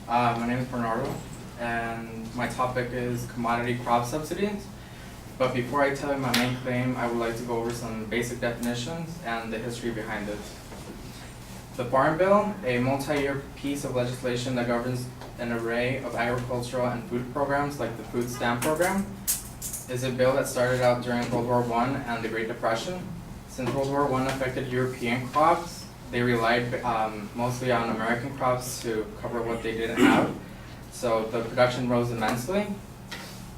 My name is Bernardo, and my topic is commodity crop subsidies. But before I tell you my main claim, I would like to go over some basic definitions and the history behind it. The Farm Bill, a multi-year piece of legislation that governs an array of agricultural and food programs like the food stamp program, is a bill that started out during World War I and the Great Depression. Since World War I affected European crops, they relied mostly on American crops to cover what they didn't have. So the production rose immensely.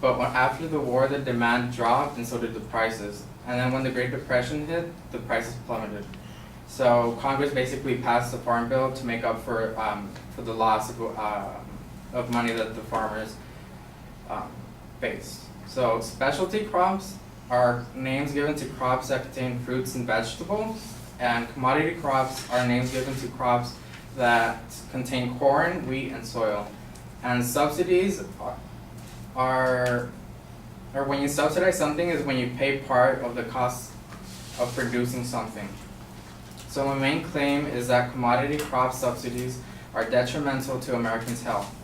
But after the war, the demand dropped and so did the prices. And then when the Great Depression hit, the prices plummeted. So Congress basically passed the Farm Bill to make up for the loss of money that the farmers faced. So specialty crops are names given to crops that contain fruits and vegetables, and commodity crops are names given to crops that contain corn, wheat, and soil. And subsidies are when you subsidize something is when you pay part of the cost of producing something. So my main claim is that commodity crop subsidies are detrimental to Americans' health.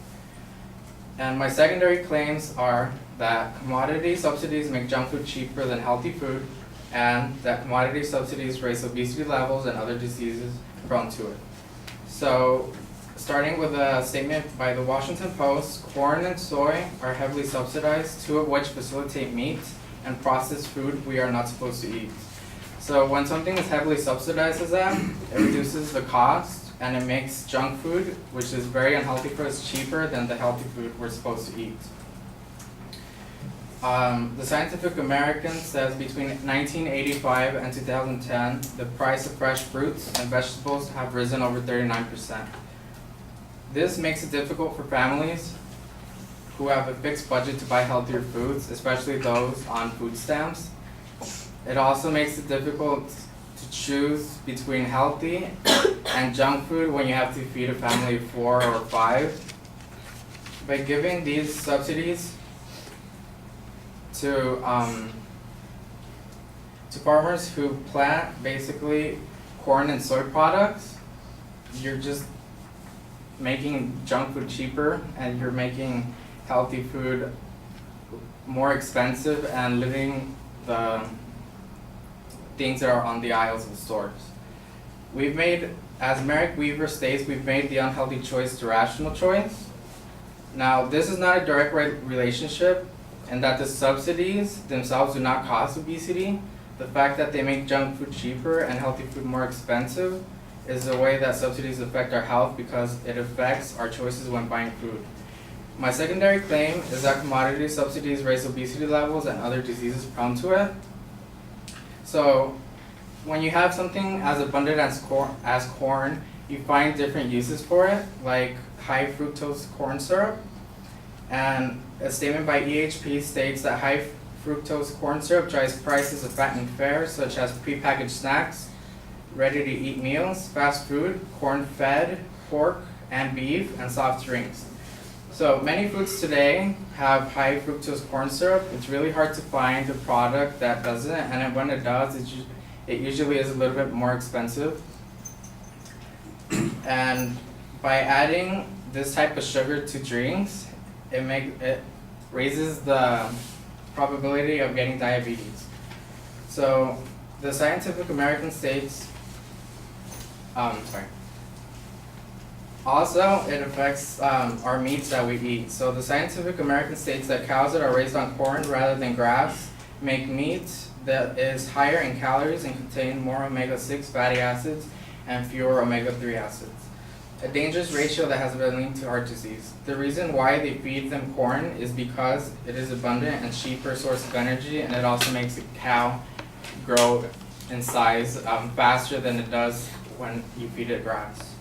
And my secondary claims are that commodity subsidies make junk food cheaper than healthy food, and that commodity subsidies raise obesity levels and other diseases prone to it. So, starting with a statement by the Washington Post, corn and soy are heavily subsidized, two of which facilitate meat and processed food we are not supposed to eat. So when something is heavily subsidized as that, it reduces the cost and it makes junk food, which is very unhealthy for us, cheaper than the healthy food we're supposed to eat. The Scientific American says between 1985 and 2010, the price of fresh fruits and vegetables have risen over 39%. This makes it difficult for families who have a fixed budget to buy healthier foods, especially those on food stamps. It also makes it difficult to choose between healthy and junk food when you have to feed a family of 4 or 5. By giving these subsidies to farmers who plant basically corn and soy products, you're just making junk food cheaper and you're making healthy food more expensive and limiting the things that are on the aisles of the stores. We've made, as Merrick Weaver states, we've made the unhealthy choice the rational choice. Now, this is not a direct relationship in that the subsidies themselves do not cause obesity. The fact that they make junk food cheaper and healthy food more expensive is the way that subsidies affect our health because it affects our choices when buying food. My secondary claim is that commodity subsidies raise obesity levels and other diseases prone to it. So when you have something as abundant as corn, you find different uses for it, like high fructose corn syrup. And a statement by EHP states that high fructose corn syrup drives prices of fattening fare, such as prepackaged snacks, ready-to-eat meals, fast food, corn-fed, pork and beef, and soft drinks. So many foods today have high fructose corn syrup. It's really hard to find a product that doesn't, and when it does, it usually is a little bit more expensive. And by adding this type of sugar to drinks, it raises the probability of getting diabetes. So the Scientific American states, also, it affects our meats that we eat. So the Scientific American states that cows that are raised on corn rather than grass make meat that is higher in calories and contain more omega-6 fatty acids and fewer omega-3 acids. A dangerous ratio that has been linked to heart disease. The reason why they feed them corn is because it is abundant and cheaper source of energy, and it also makes a cow grow in size faster than it does when you feed it grass.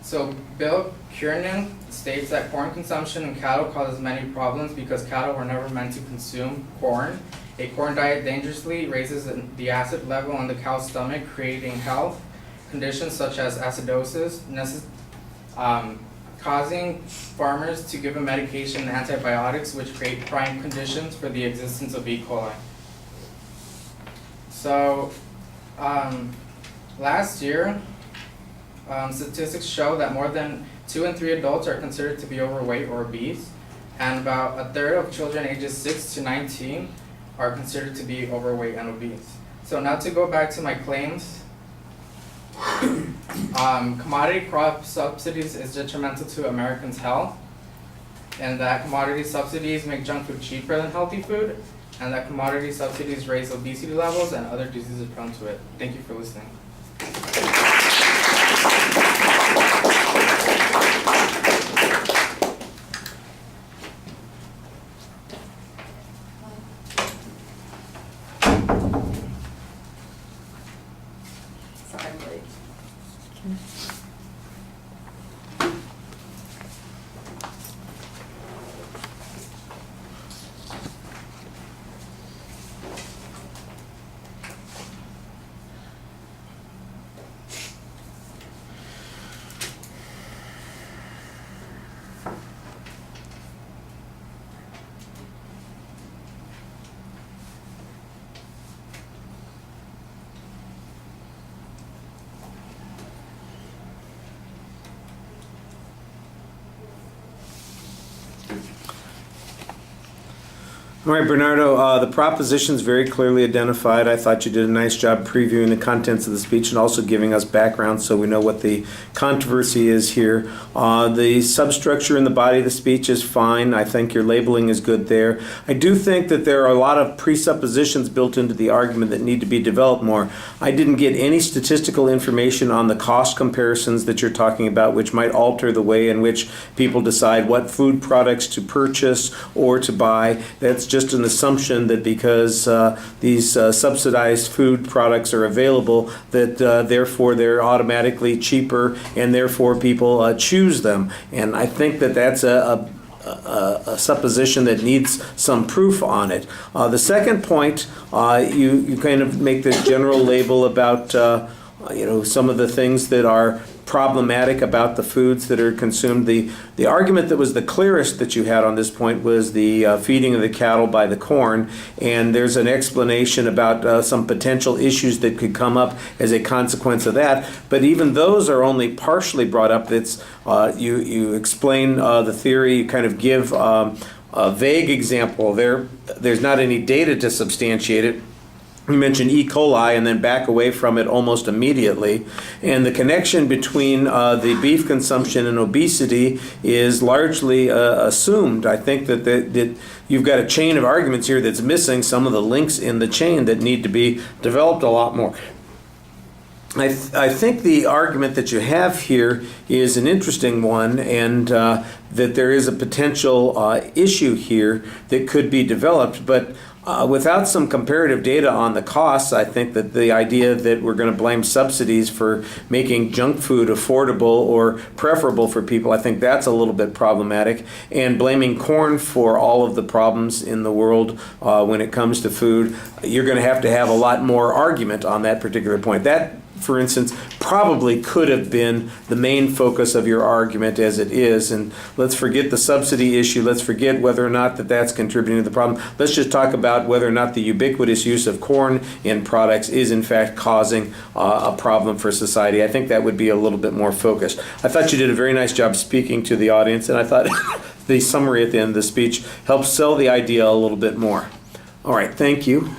So Bill Kiernan states that corn consumption in cattle causes many problems because cattle were never meant to consume corn. A corn diet dangerously raises the acid level in the cow's stomach, creating health conditions such as acidosis, causing farmers to give a medication and antibiotics which create prime conditions for the existence of E. coli. So last year, statistics show that more than 2 in 3 adults are considered to be overweight or obese, and about a third of children ages 6 to 19 are considered to be overweight and obese. So now to go back to my claims, commodity crop subsidies is detrimental to Americans' health, and that commodity subsidies make junk food cheaper than healthy food, and that commodity subsidies raise obesity levels and other diseases prone to it. Thank you for listening. Sorry, I'm late. All right, Bernardo, the proposition's very clearly identified. I thought you did a nice job previewing the contents of the speech and also giving us background so we know what the controversy is here. The substructure in the body of the speech is fine. I think your labeling is good there. I do think that there are a lot of presuppositions built into the argument that need to be developed more. I didn't get any statistical information on the cost comparisons that you're talking about, which might alter the way in which people decide what food products to purchase or to buy. That's just an assumption that because these subsidized food products are available, that therefore they're automatically cheaper and therefore people choose them. And I think that that's a supposition that needs some proof on it. The second point, you kind of make this general label about some of the things that are problematic about the foods that are consumed. The argument that was the clearest that you had on this point was the feeding of the cattle by the corn, and there's an explanation about some potential issues that could come up as a consequence of that, but even those are only partially brought up. It's you explain the theory, you kind of give a vague example. There's not any data to substantiate it. You mentioned E. coli and then back away from it almost immediately. And the connection between the beef consumption and obesity is largely assumed. I think that you've got a chain of arguments here that's missing some of the links in the chain that need to be developed a lot more. I think the argument that you have here is an interesting one, and that there is a potential issue here that could be developed, but without some comparative data on the costs, I think that the idea that we're going to blame subsidies for making junk food affordable or preferable for people, I think that's a little bit problematic. And blaming corn for all of the problems in the world when it comes to food, you're going to have a lot more argument on that particular point. That, for instance, probably could have been the main focus of your argument as it is. And let's forget the subsidy issue. Let's forget whether or not that's contributing to the problem. Let's just talk about whether or not the ubiquitous use of corn in products is in fact causing a problem for society. I think that would be a little bit more focused. I thought you did a very nice job speaking to the audience, and I thought the summary at the end of the speech helped sell the idea a little bit more. All right, thank you.